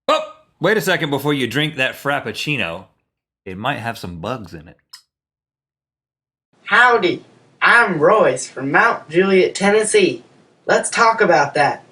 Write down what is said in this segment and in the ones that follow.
Oh, wait a second before you drink that Frappuccino. It might have some bugs in it. Howdy, I'm Royce from Mount Juliet, Tennessee. Let's talk about that.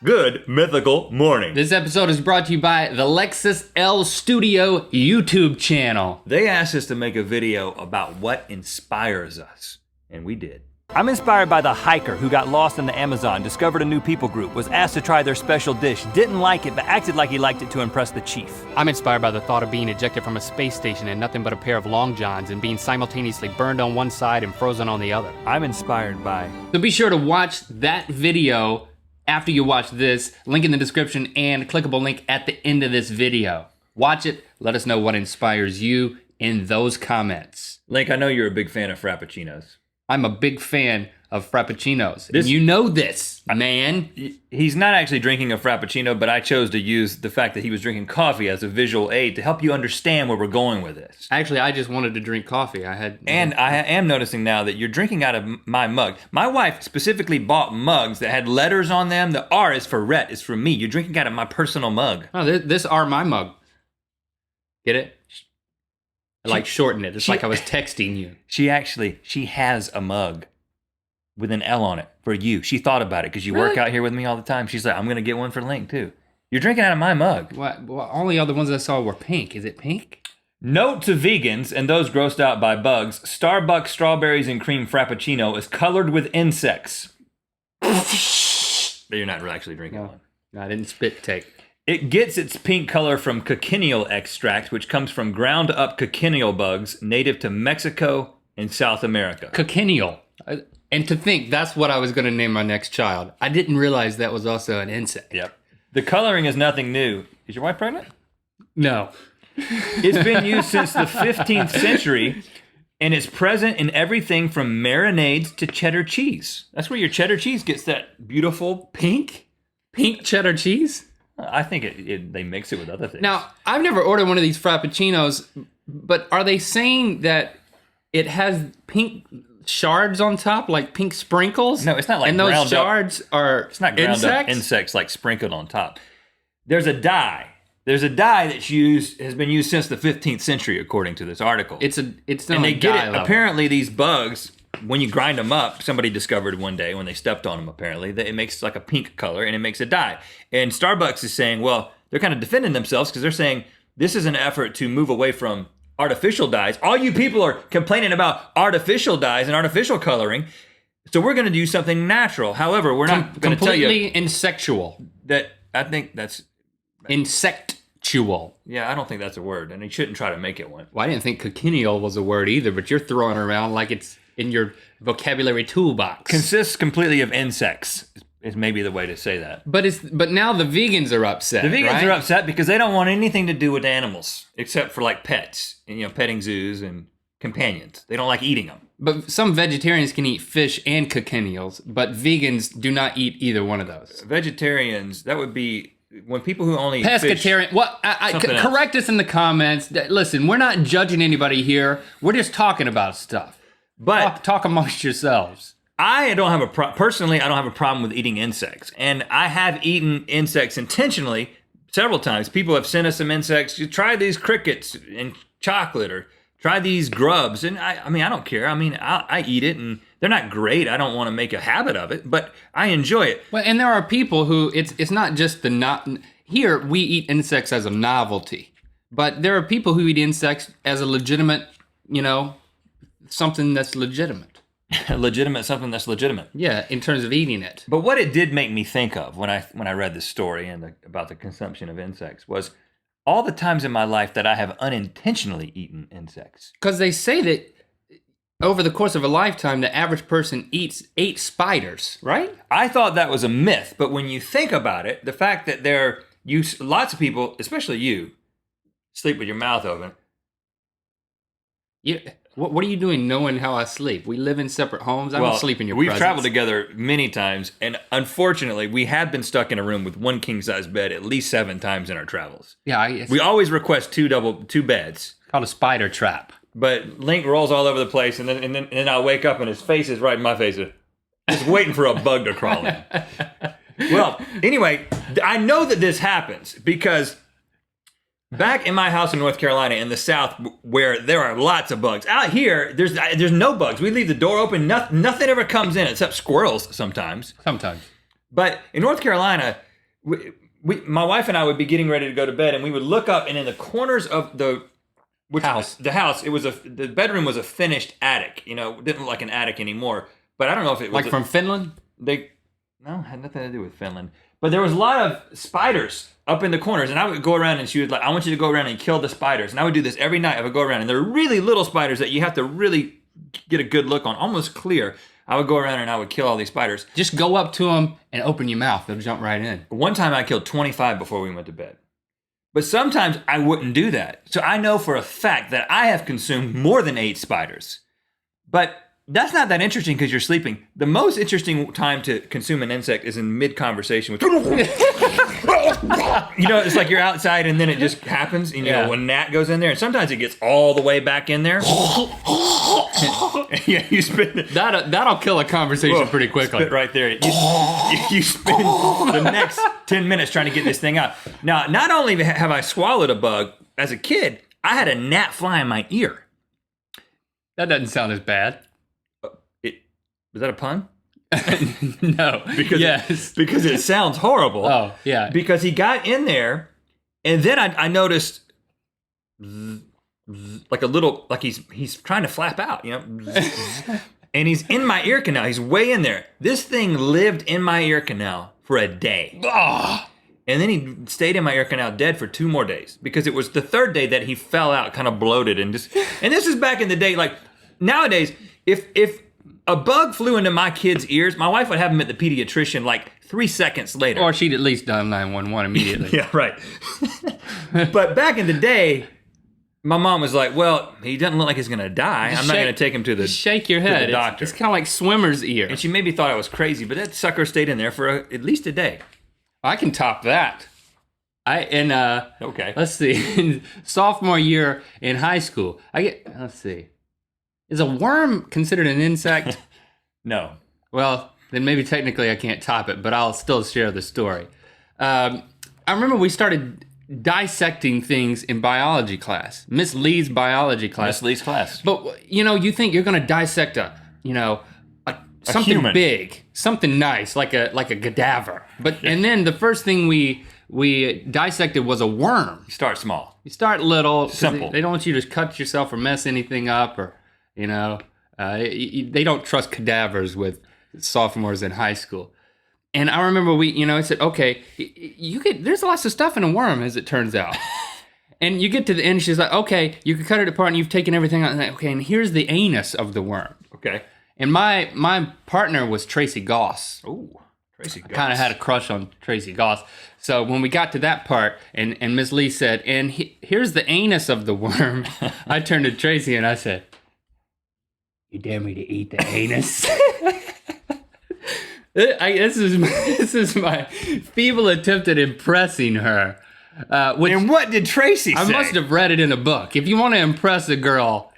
Good mythical morning. This episode is brought to you by the Lexus L Studio YouTube channel. They asked us to make a video about what inspires us, and we did. I'm inspired by the hiker who got lost in the Amazon, discovered a new people group, was asked to try their special dish, didn't like it, but acted like he liked it to impress the chief. I'm inspired by the thought of being ejected from a space station in nothing but a pair of long johns and being simultaneously burned on one side and frozen on the other. I'm inspired by... So be sure to watch that video after you watch this, link in the description and clickable link at the end of this video. Watch it, let us know what inspires you in those comments. Link, I know you're a big fan of Frappuccinos. I'm a big fan of Frappuccinos. And you know this, man. He's not actually drinking a Frappuccino, but I chose to use the fact that he was drinking coffee as a visual aid to help you understand where we're going with this. Actually, I just wanted to drink coffee. And I am noticing now that you're drinking out of my mug. My wife specifically bought mugs that had letters on them. The R is for Rhett, is for me. You're drinking out of my personal mug. Oh, this are my mug. Get it? I like shorten it. It's like I was texting you. She has a mug with an L on it for you. She thought about it because you work out here with me all the time. She's like, I'm going to get one for Link too. You're drinking out of my mug. What? Well, all the other ones I saw were pink. Is it pink? Note to vegans and those grossed out by bugs, Starbucks Strawberries and Cream Frappuccino is colored with insects. But you're not actually drinking one. No, I didn't spit take. It gets its pink color from cochineal extract, which comes from ground-up cochineal bugs native to Mexico and South America. Cochineal. And to think that's what I was going to name my next child. I didn't realize that was also an insect. Yep. The coloring is nothing new. Is your wife pregnant? No. It's been used since the 15th century, and it's present in everything from marinades to cheddar cheese. That's where your cheddar cheese gets that beautiful pink cheddar cheese? I think they mix it with other things. Now, I've never ordered one of these Frappuccinos, but are they saying that it has pink shards on top, like pink sprinkles? No, it's not like and ground those up. shards are It's not ground up insects like sprinkled on top. There's a dye. There's a dye that's has been used since the 15th century, according to this article. It's not and they a get dye it. level. Apparently, these bugs, when you grind them up, somebody discovered one day when they stepped on them, apparently, that it makes like a pink color and it makes a dye. And Starbucks is saying, well, they're kind of defending themselves because they're saying this is an effort to move away from artificial dyes. All you people are complaining about artificial dyes and artificial coloring. So we're going to do something natural. However, we're not going to tell you. Completely insectual. That I think that's... Insectual. Yeah, I don't think that's a word, and you shouldn't try to make it one. Well, I didn't think cochineal was a word either, but you're throwing it around like it's in your vocabulary toolbox. Consists completely of insects is maybe the way to say that. But now the vegans are upset. The vegans right? are upset because they don't want anything to do with animals except for like pets and petting zoos and companions. They don't like eating them. But some vegetarians can eat fish and cochineals, but vegans do not eat either one of those. Vegetarians, that would be when people who only eat pescatarian. fish, what? Correct us in the comments. Listen, we're not judging anybody here. We're just talking about stuff. But talk amongst yourselves. I don't have personally, I don't have a problem with eating insects. And I have eaten insects intentionally several times. People have sent us some insects. You try these crickets and chocolate, or try these grubs. And I mean, I don't care. I mean, I eat it, and they're not great. I don't want to make a habit of it, but I enjoy it. Well, and there are people who, it's not just here we eat insects as a novelty, but there are people who eat insects as a legitimate, something that's legitimate. Something that's legitimate. Yeah, in terms of eating it. But what it did make me think of when I read this story and about the consumption of insects was all the times in my life that I have unintentionally eaten insects. Because they say that over the course of a lifetime, the average person eats 8 spiders, right? I thought that was a myth, but when you think about it, the fact that lots of people, especially you, sleep with your mouth open. Yeah. What are you doing knowing how I sleep? We live in separate homes. I don't sleep in your presence. We've traveled together many times, and unfortunately, we have been stuck in a room with one king-size bed at least 7 times in our travels. Yeah. We always request 2 beds. Called a spider trap. But Link rolls all over the place, and then I wake up and his face is right in my face, just waiting for a bug to crawl in. Well, anyway, I know that this happens because back in my house in North Carolina in the South, where there are lots of bugs, out here there's no bugs. We leave the door open, nothing ever comes in except squirrels sometimes. But in North Carolina, my wife and I would be getting ready to go to bed, and we would look up, and in the corners of the house, the bedroom was a finished attic. You know, it didn't look like an attic anymore. But I don't know if it was from Finland. No, it had nothing to do with Finland. But there was a lot of spiders up in the corners, and I would go around, and she would like, I want you to go around and kill the spiders. And I would do this every night. I would go around, and they're really little spiders that you have to really get a good look on, almost clear. I would go around and I would kill all these spiders. Just go up to them and open your mouth. They'll jump right in. One time I killed 25 before we went to bed. But sometimes I wouldn't do that. So I know for a fact that I have consumed more than 8 spiders. But that's not that interesting because you're sleeping. The most interesting time to consume an insect is in mid-conversation with... You know, it's like you're outside and then it just happens. And, you know, when gnat goes in there, and sometimes it gets all the way back in there. Yeah, you spit... That'll kill a conversation pretty quickly. Spit right there. You spend the next 10 minutes trying to get this thing out. Now, not only have I swallowed a bug, as a kid, I had a gnat fly in my ear. That doesn't sound as bad. Was that a pun? No. Because it sounds horrible. Oh, yeah. Because he got in there, and then I noticed like a little, like he's trying to flap out, you know? And he's in my ear canal. He's way in there. This thing lived in my ear canal for a day. And then he stayed in my ear canal dead for 2 more days because it was the 3rd day that he fell out, kind of bloated and just. And this is back in the day. Like nowadays, if a bug flew into my kid's ears, my wife would have him at the pediatrician like 3 seconds later. Or she'd at least dial 911 immediately. Yeah, right. But back in the day, my mom was like, well, he doesn't look like he's going to die. I'm not going to take him to the shake your head. Doctor. It's kind of like swimmer's ear. And she maybe thought I was crazy, but that sucker stayed in there for at least a day. I can top that. Okay. Let's see. Sophomore year in high school, let's see. Is a worm considered an insect? No. Well, then maybe technically I can't top it, but I'll still share the story. I remember we started dissecting things in biology class. Miss Lee's biology class. Miss Lee's class. But, you know, you think you're going to dissect something human. big, something nice, like a cadaver. But and then the first thing we dissected was a worm. You start small. You start little. Simple. They don't want you to cut yourself or mess anything up, or you know, they don't trust cadavers with sophomores in high school. And I remember I said, okay, there's lots of stuff in a worm, as it turns out. And you get to the end, she's like, okay, you can cut it apart and you've taken everything out. And like, okay, and here's the anus of the worm. Okay. And my partner was Tracy Goss. Ooh, Tracy Goss. I kind of had a crush on Tracy Goss. So when we got to that part, and Miss Lee said, and here's the anus of the worm, I turned to Tracy and I said, you dare me to eat the anus? This is my feeble attempt at impressing her. And what did Tracy say? I must have read it in a book. If you want to impress a girl,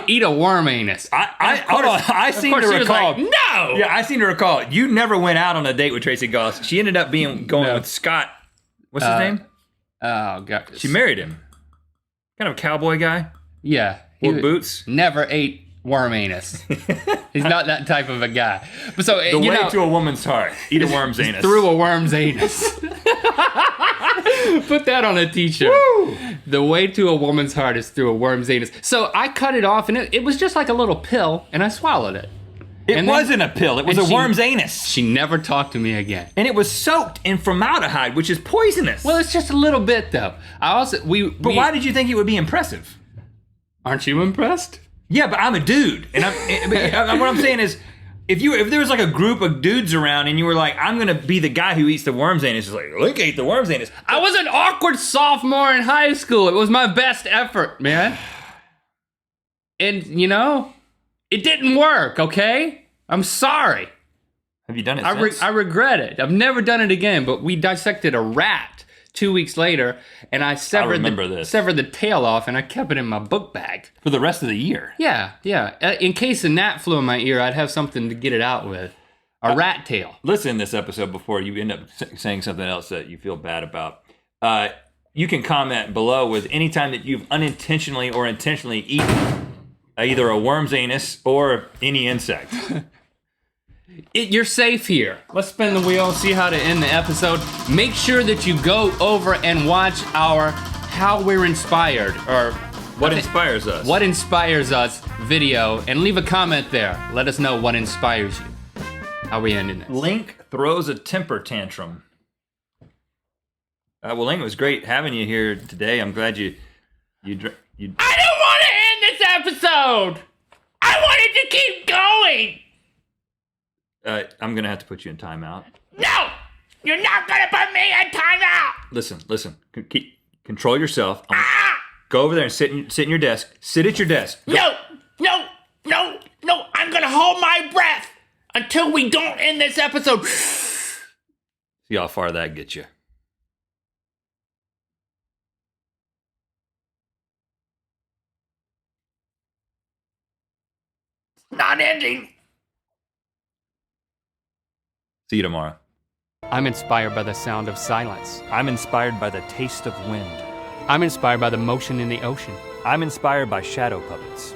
eat a worm anus. I seem to recall. She was like, no! Yeah, I seem to recall. You never went out on a date with Tracy Goss. She ended up going with Scott. What's his name? Oh, God. She married him. Kind of a cowboy guy. Yeah. Wore boots. Never ate worm anus. He's not that type of a guy. But so the way to a woman's heart. Eat a worm's anus. Through a worm's anus. Put that on a t-shirt. Woo! The way to a woman's heart is through a worm's anus. So I cut it off, and it was just like a little pill, and I swallowed it. It wasn't a pill. It was a worm's anus. She never talked to me again. And it was soaked in formaldehyde, which is poisonous. Well, it's just a little bit, though. But why did you think it would be impressive? Aren't you impressed? Yeah, but I'm a dude, and what I'm saying is, if there was like a group of dudes around, and you were like, I'm gonna be the guy who eats the worm's anus, it's like Link ate the worm's anus. I was an awkward sophomore in high school. It was my best effort, man. And it didn't work. Okay, I'm sorry. Have you done it since? I regret it. I've never done it again. But we dissected a rat 2 weeks later, and I severed the tail off, and I kept it in my book bag for the rest of the year. Yeah. In case a gnat flew in my ear, I'd have something to get it out with. A rat tail. Listen to this episode before you end up saying something else that you feel bad about. You can comment below with any time that you've unintentionally or intentionally eaten either a worm's anus or any insect. You're safe here. Let's spin the wheel, see how to end the episode. Make sure that you go over and watch our How We're Inspired, or What Inspires Us. What Inspires Us video, and leave a comment there. Let us know what inspires you. How are we ending this? Link throws a temper tantrum. Well, Link, it was great having you here today. I'm glad you. I don't want to end this episode. I want it to keep going. I'm gonna have to put you in timeout. No, you're not gonna put me in timeout. Listen. Control yourself. Go over there and sit in your desk. Sit at your desk. No. I'm gonna hold my breath until we don't end this episode. See how far that gets you. Not ending. See you tomorrow. I'm inspired by the sound of silence. I'm inspired by the taste of wind. I'm inspired by the motion in the ocean. I'm inspired by shadow puppets.